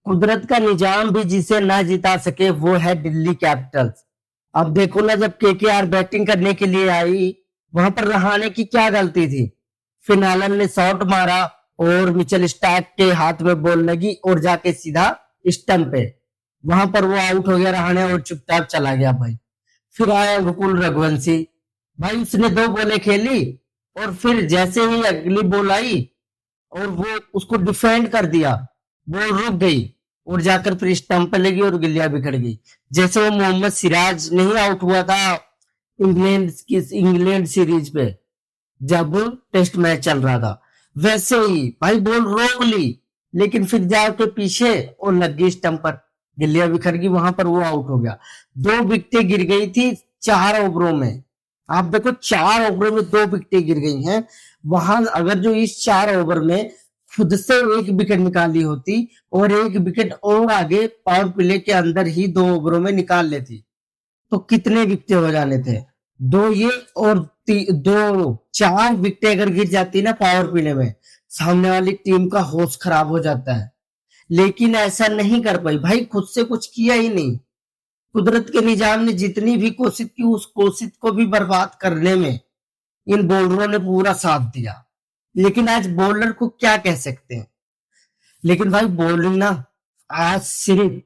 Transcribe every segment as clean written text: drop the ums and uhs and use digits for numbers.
कुदरत का निजाम भी जिसे ना जिता सके वो है दिल्ली कैपिटल्स। अब देखो ना, जब केकेआर बैटिंग करने के लिए आई, वहां पर रहाणे की क्या गलती थी? फिनालन ने शॉट मारा और मिचेल स्टार्क के हाथ में बॉल लगी और जाके सीधा स्टंप पे, वहां पर वो आउट हो गया रहाणे और चुपचाप चला गया भाई। फिर आया गोकुल रघुवंशी, भाई उसने दो बॉलें खेली और फिर जैसे ही अगली बॉल आई और वो उसको डिफेंड कर दिया, वो रुक गई और जाकर फिर स्टंप पे लगी और गिल्लियां बिखर गई। जैसे वो मोहम्मद सिराज नहीं आउट हुआ था इंग्लैंड सीरीज पे, जब टेस्ट मैच चल रहा था, वैसे ही भाई बॉल रोक ली, लेकिन फिर जाके पीछे और लग गई स्टंप पर, गिल्लियां बिखर गई, वहां पर वो आउट हो गया। दो विकेटें गिर गई थी 4 ओवरों में। आप देखो 4 ओवरों में 2 विकेटें गिर गई हैं। वहां अगर जो इस 4 ओवर में खुद से एक विकेट निकाली होती और एक विकेट और आगे पावर प्ले के अंदर ही 2 ओवरों में निकाल लेती, तो कितने विकेट हो जाने थे? दो ये और दो 4 विकेटें अगर गिर जाती ना पावर प्ले में, सामने वाली टीम का होश खराब हो जाता है। लेकिन ऐसा नहीं कर पाई भाई, खुद से कुछ किया ही नहीं। कुदरत के निजाम ने जितनी भी कोशिश की, उस कोशिश को भी बर्बाद करने में इन बॉलरों ने पूरा साथ दिया। लेकिन आज बॉलर को क्या कह सकते हैं? लेकिन भाई बॉलिंग ना आज सिर्फ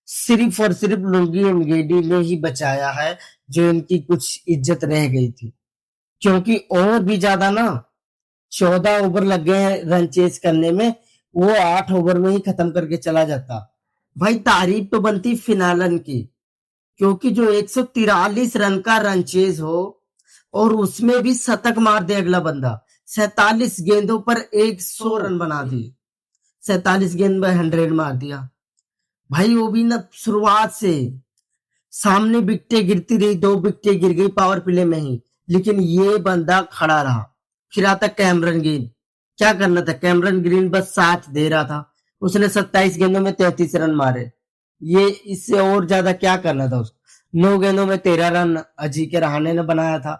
सिर्फ और सिर्फ लुंगी एंगेडी ने ही बचाया है, जो इनकी कुछ इज्जत रह गई थी। क्योंकि और भी ज्यादा ना, 14 ओवर लग गए हैं रन चेस करने में, वो 8 ओवर में ही खत्म करके चला जाता। भाई तारीफ तो बनती फिनालन की, क्योंकि जो 143 रन का रन चेज हो और उसमें भी शतक मार दे अगला बंदा, 47 गेंदों पर 100 रन बना दिए, 47 गेंद में 100 मार दिया भाई। वो भी ना शुरुआत से, सामने विकेटें गिरती रही, 2 विकेटें गिर गई पावर प्ले में ही, लेकिन ये बंदा खड़ा रहा। फिर आता कैमरन ग्रीन, क्या करना था? कैमरन ग्रीन बस साथ दे रहा था, उसने 27 गेंदों में 33 रन मारे। ये इससे और ज्यादा क्या करना था उसको? 9 गेंदों में 13 रन अजी के रहाणे ने बनाया था,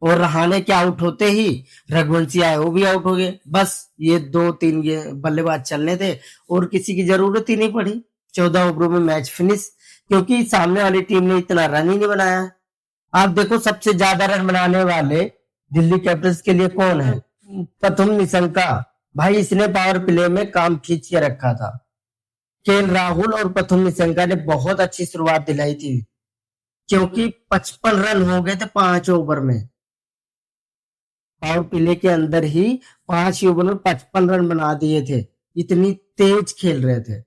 और रहाणे के आउट होते ही रघुवंशी आए, वो भी आउट हो गए। बस ये 2-3 बल्लेबाज चलने थे और किसी की जरूरत ही नहीं पड़ी। 14 ओवरों में मैच फिनिश, क्योंकि सामने वाली टीम ने इतना रन ही नहीं बनाया। आप देखो सबसे ज्यादा रन बनाने वाले दिल्ली कैपिटल्स के लिए कौन है? प्रथम निशंका। भाई इसने पावर प्ले में काम खींच के रखा था। केएल राहुल और प्रथम निशंका ने बहुत अच्छी शुरुआत दिलाई थी, क्योंकि 55 रन हो गए थे 5 ओवर में। पावर प्ले के अंदर ही 5 ओवर में 55 रन बना दिए थे, इतनी तेज खेल रहे थे।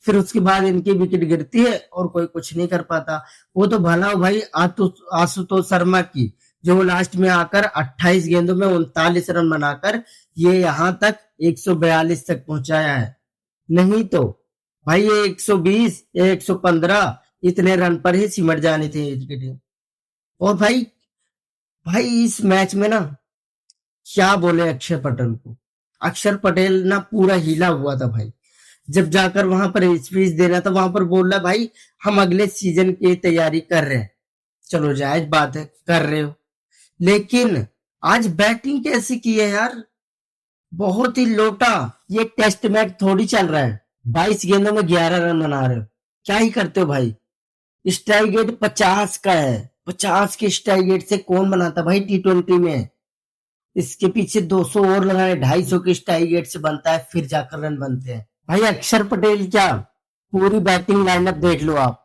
फिर उसके बाद इनकी विकेट गिरती है और कोई कुछ नहीं कर पाता। वो तो भला हो भाई आशुतोष शर्मा की, जो लास्ट में आकर 28 गेंदों में 39 रन बनाकर ये यहाँ तक 142 तक पहुंचाया है। नहीं तो भाई ये 120 या 115 इतने रन पर ही सिमट जानी थी इसकी टीम। और भाई भाई इस मैच में ना, क्या बोले अक्षर पटेल को, अक्षर पटेल ना पूरा हिला हुआ था भाई। जब जाकर वहां पर स्पीच देना था, वहां पर बोल रहा भाई हम अगले सीजन की तैयारी कर रहे हैं। चलो जायज बात है, कर रहे हो, लेकिन आज बैटिंग कैसी की है यार? बहुत ही लोटा। ये टेस्ट मैच थोड़ी चल रहा है, 22 गेंदों में 11 रन बना रहे हो, क्या ही करते हो भाई? स्ट्राइक रेट 50 का है, 50 के स्ट्राइक रेट से कौन बनाता भाई T20 में? इसके पीछे 200 और लगाए, 250 के स्ट्राइक रेट से बनता है, फिर जाकर रन बनते हैं। भाई अक्षर पटेल क्या, पूरी बैटिंग लाइनअप देख लो आप,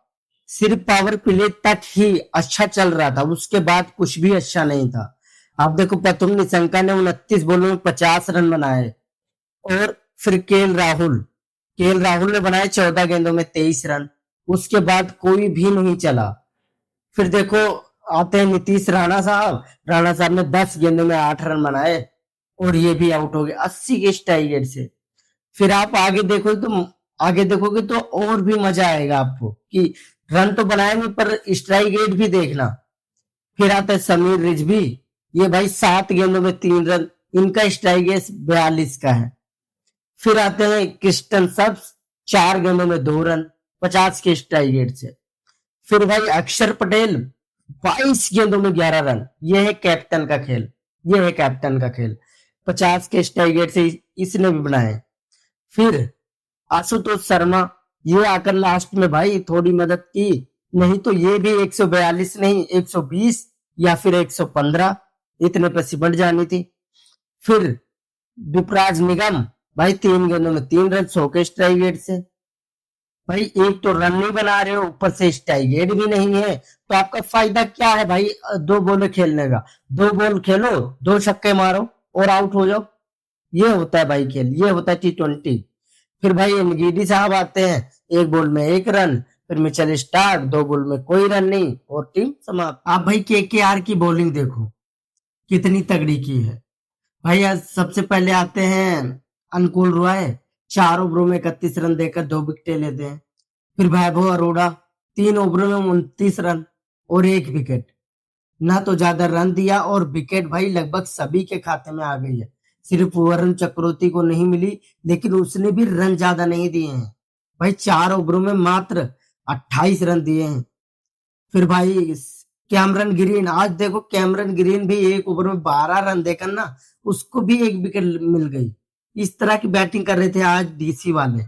सिर्फ पावर प्ले तक ही अच्छा चल रहा था, उसके बाद कुछ भी अच्छा नहीं था। आप देखो प्रथम निशंका ने 29 बॉलों में 50 रन बनाए, और फिर केएल राहुल ने बनाए 14 गेंदों में 23 रन। उसके बाद कोई भी नहीं चला। फिर देखो आते हैं नीतीश राणा साहब ने 10 गेंदों में 8 रन बनाए और ये भी आउट हो गए 80 के स्ट्राइक रेट से। फिर आप आगे देखोगे तो और भी मजा आएगा आपको कि रन तो बनाएंगे पर स्ट्राइक रेट भी देखना। फिर आता है समीर रिजवी, ये भाई 7 गेंदों में 3 रन, इनका स्ट्राइक रेट 42 का है। फिर आते हैं क्रिस्टन सब्स, 4 गेंदों में 2 रन, 50 के स्ट्राइक रेट से। फिर भाई अक्षर पटेल 22 गेंदों में 11 रन, ये है कैप्टन का खेल, 50 के स्ट्राइक रेट से इसने भी बनाए। फिर आशुतोष शर्मा, ये आकर लास्ट में भाई थोड़ी मदद की, नहीं तो ये भी 142 नहीं 120 या फिर 115 इतने पे सिमट जानी थी। फिर विपराज निगम, भाई 3 गेंदों में 3 रन 100 के स्ट्राइक रेट से। भाई एक तो रन नहीं बना रहे हो, ऊपर से स्ट्राइक रेट भी नहीं है, तो आपका फायदा क्या है भाई 2 बॉल खेलने का? 2 बॉल खेलो, 2 छक्के मारो और आउट हो जाओ। ये होता है भाई खेल, ये होता है T20। फिर भाई एनगीडी साहब आते हैं, 1 बॉल में 1 रन, फिर मिचेल स्टार्क 2 बॉल में कोई रन नहीं और टीम समाप्त। आप भाई KKR की बॉलिंग देखो कितनी तगड़ी की है। भाई आज सबसे पहले आते हैं अनुकूल रॉय, 4 ओवरों में 31 रन देकर 2 विकेटें लेते हैं। फिर वैभव अरोड़ा 3 ओवरों में 29 रन और 1 विकेट। ना तो ज्यादा रन दिया और विकेट भाई लगभग सभी के खाते में आ गई है। सिर्फ वरुण चक्रवर्ती को नहीं मिली, लेकिन उसने भी रन ज्यादा नहीं दिए हैं। भाई 4 ओवरों में मात्र 28 रन दिए हैं। फिर भाई कैमरन ग्रीन, आज देखो कैमरन ग्रीन भी 1 ओवर में 12 रन देकर ना उसको भी 1 विकेट मिल गई। इस तरह की बैटिंग कर रहे थे आज डीसी वाले।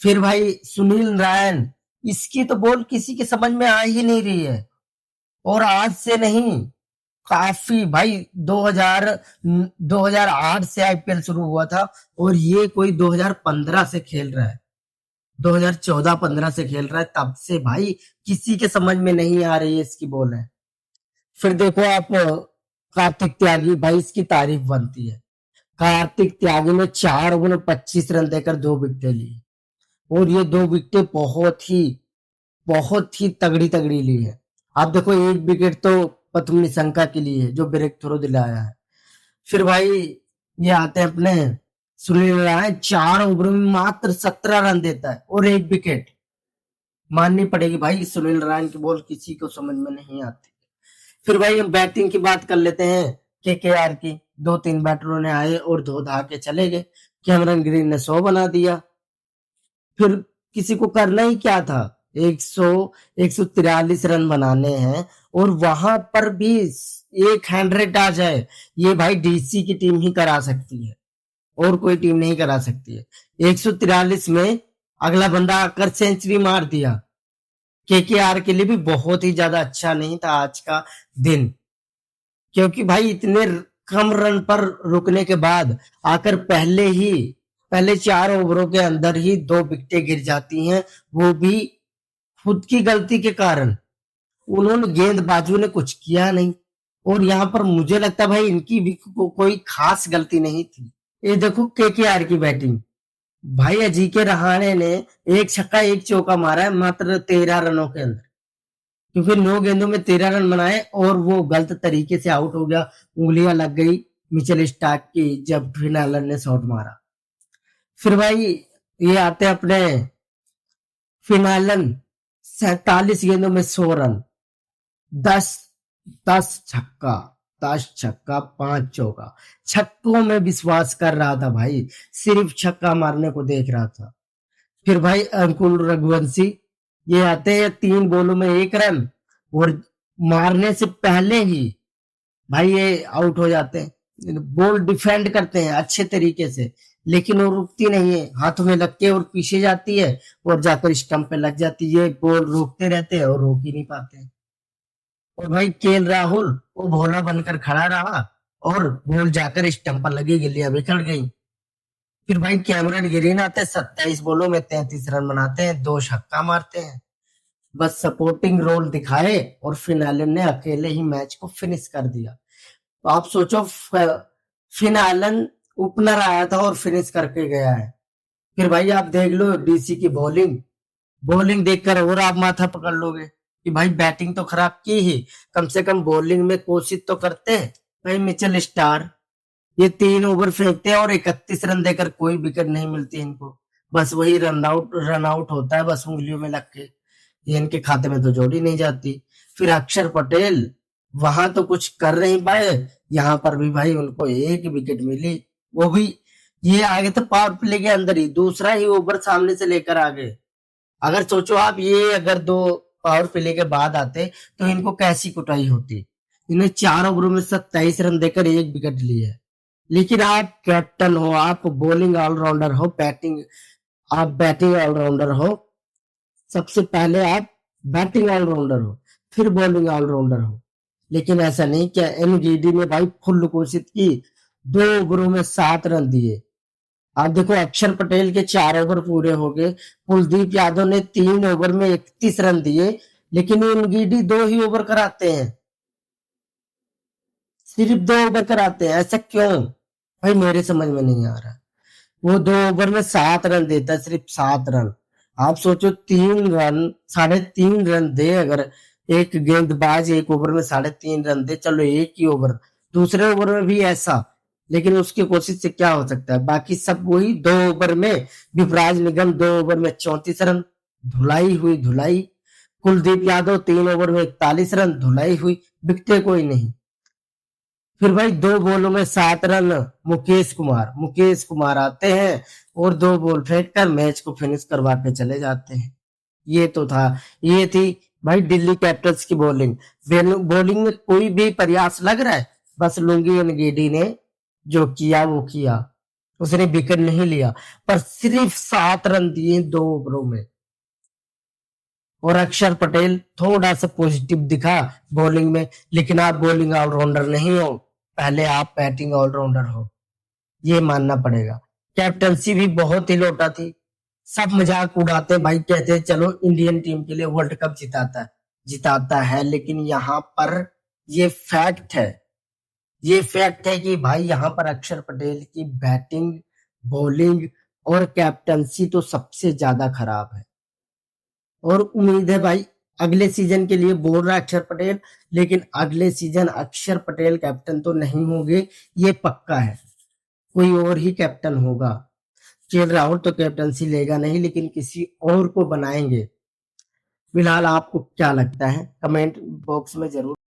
फिर भाई सुनील नारायण, इसकी तो बॉल किसी के समझ में आ ही नहीं रही है। और आज से नहीं, काफी भाई 2008 से आईपीएल शुरू हुआ था और ये कोई 2015 से खेल रहा है, 2014-15 से खेल रहा है, तब से भाई किसी के समझ में नहीं आ रही है इसकी बॉल है। फिर देखो आप कार्तिक त्यागी, भाई इसकी तारीफ बनती है। कार्तिक त्यागी ने 4 ओवर में 25 रन देकर 2 विकेटें ली और ये 2 विकेटें बहुत ही तगड़ी तगड़ी ली है। आप देखो 1 विकेट तो प्रथम निशंका के लिए है जो ब्रेक थ्रो दिलाया है। फिर भाई ये आते हैं अपने सुनील नारायण, 4 ओवर में मात्र 17 रन देता है और 1 विकेट। माननी पड़ेगी भाई सुनील नारायण की बॉल किसी को समझ में नहीं आती। फिर भाई हम बैटिंग की बात कर लेते हैं KKR की। 2-3 बैटरों ने आए और धो धा के चले गए। कैमरन ग्रीन ने 100 बना दिया। फिर किसी को करना ही क्या था, 143 रन बनाने हैं और वहां पर भी 100 आ जाए, ये भाई डीसी की टीम ही करा सकती है और कोई टीम नहीं करा सकती है। 143 में अगला बंदा आकर सेंचुरी मार दिया। KKR के लिए भी बहुत ही ज्यादा अच्छा नहीं था आज का दिन, क्योंकि भाई इतने कम रन पर रुकने के बाद आकर पहले 4 ओवरों के अंदर ही 2 विकेटें गिर जाती हैं, वो भी खुद की गलती के कारण। उन्होंने गेंदबाजों ने कुछ किया नहीं और यहाँ पर मुझे लगता है भाई इनकी भी कोई खास गलती नहीं थी। ये देखो KKR की बैटिंग, भाई अजीके रहाणे ने 1 छक्का 1 चौका मारा है मात्र 13 रनों के अंदर, क्योंकि 9 गेंदों में 13 रन बनाए और वो गलत तरीके से आउट हो गया। उंगलियां लग गई मिचेल स्टार्क की जब फिनालन ने शॉट मारा। फिर भाई ये आते हैं अपने फिनालन, 47 गेंदों में 100 रन, 10 10 छक्का 5 चौका। छक्कों में विश्वास कर रहा था भाई, सिर्फ छक्का मारने को देख रहा था। फिर भाई अंकुल रघुवंशी, ये आते हैं 3 बॉलों में 1 रन और मारने से पहले ही भाई ये आउट हो जाते हैं। बॉल डिफेंड करते हैं अच्छे तरीके से, लेकिन वो रुकती नहीं है, हाथों में लग के और पीछे जाती है और जाकर स्टंप पे लग जाती है। बॉल रोकते रहते हैं और रोक ही नहीं पाते। और भाई KL राहुल वो भोला बनकर खड़ा रहा और बॉल जाकर स्टंप पर लगी, गिल्लियां बिखर गई। फिर भाई कैमरन ग्रीन आते हैं, 27 बॉलों में 33 रन बनाते हैं, 2 छक्का मारते हैं, बस सपोर्टिंग रोल दिखाए और फिनालन ने अकेले ही मैच को फिनिश कर दिया। तो आप सोचो फिनालन ओपनर आया था और फिनिश करके गया है। फिर भाई आप देख लो डीसी की बॉलिंग देखकर और आप माथा पकड़ लोगे कि भाई बैटिंग तो खराब की ही, कम से कम बॉलिंग में कोशिश तो करते हैं। भाई मिचेल स्टार, ये 3 ओवर फेंकते हैं और 31 रन देकर कोई विकेट नहीं मिलती इनको, बस वही रन आउट होता है बस उंगलियों में लग के, ये इनके खाते में तो जोड़ी नहीं जाती। फिर अक्षर पटेल वहां तो कुछ कर नहीं पाए, यहाँ पर भी भाई उनको 1 विकेट मिली, वो भी ये आगे तो पावर प्ले के अंदर ही दूसरा ही ओवर सामने से लेकर आ गए। अगर सोचो आप ये अगर 2 पावर प्ले के बाद आते तो इनको कैसी कुटाई होती। इन्हें 4 ओवरों में 27 रन देकर 1 विकेट लिए, लेकिन आप कैप्टन हो, आप बॉलिंग ऑलराउंडर हो, बैटिंग आप बैटिंग ऑलराउंडर हो, सबसे पहले आप बैटिंग ऑलराउंडर हो, फिर बॉलिंग ऑलराउंडर हो। लेकिन ऐसा नहीं किया, एनगीडी ने भाई फुल कोशिश की, 2 ओवरों में 7 रन दिए। आप देखो अक्षर पटेल के 4 ओवर पूरे हो गए, कुलदीप यादव ने 3 ओवर में 31 रन दिए, लेकिन एनगीडी 2 ही ओवर कराते हैं, सिर्फ 2 ओवर कराते हैं, ऐसा क्यों भाई? मेरे समझ में नहीं आ रहा। वो 2 ओवर में 7 रन देता है, सिर्फ 7 रन। आप सोचो 3 रन, 3.5 रन दे अगर एक गेंदबाज 1 ओवर में 3.5 रन दे, चलो एक ही ओवर, दूसरे ओवर में भी ऐसा, लेकिन उसकी कोशिश से क्या हो सकता है? बाकी सब वही 2 ओवर में। विपराज निगम 2 ओवर में 34 रन, धुलाई हुई धुलाई। कुलदीप यादव 3 ओवर में 41 रन, धुलाई हुई, बिकते कोई नहीं। फिर भाई 2 बॉलों में 7 रन, मुकेश कुमार आते हैं और 2 बॉल फेंक कर मैच को फिनिश करवा के चले जाते हैं। ये तो था, ये थी भाई दिल्ली कैपिटल्स की बॉलिंग। बॉलिंग में कोई भी प्रयास लग रहा है? बस लुंगी एनगीडी ने जो किया वो किया, उसने विकेट नहीं लिया, पर सिर्फ 7 रन दिए 2 ओवरों में। और अक्षर पटेल थोड़ा सा पॉजिटिव दिखा बॉलिंग में, लेकिन आप बॉलिंग ऑलराउंडर नहीं हो, पहले आप बैटिंग ऑलराउंडर हो, ये मानना पड़ेगा। कैप्टनसी भी बहुत ही लोटा थी, सब मजाक उड़ाते भाई, कहते हैं चलो इंडियन टीम के लिए वर्ल्ड कप जिताता है, लेकिन यहाँ पर ये फैक्ट है, ये फैक्ट है कि भाई यहाँ पर अक्षर पटेल की बैटिंग, बॉलिंग और कैप्टनसी तो सबसे ज्यादा खराब है। और उम्मीद है भाई अगले सीजन के लिए बोल रहा है अक्षर पटेल, लेकिन अगले सीजन अक्षर पटेल कैप्टन तो नहीं होंगे, ये पक्का है, कोई और ही कैप्टन होगा। केएल राहुल तो कैप्टनसी लेगा नहीं, लेकिन किसी और को बनाएंगे। फिलहाल आपको क्या लगता है कमेंट बॉक्स में जरूर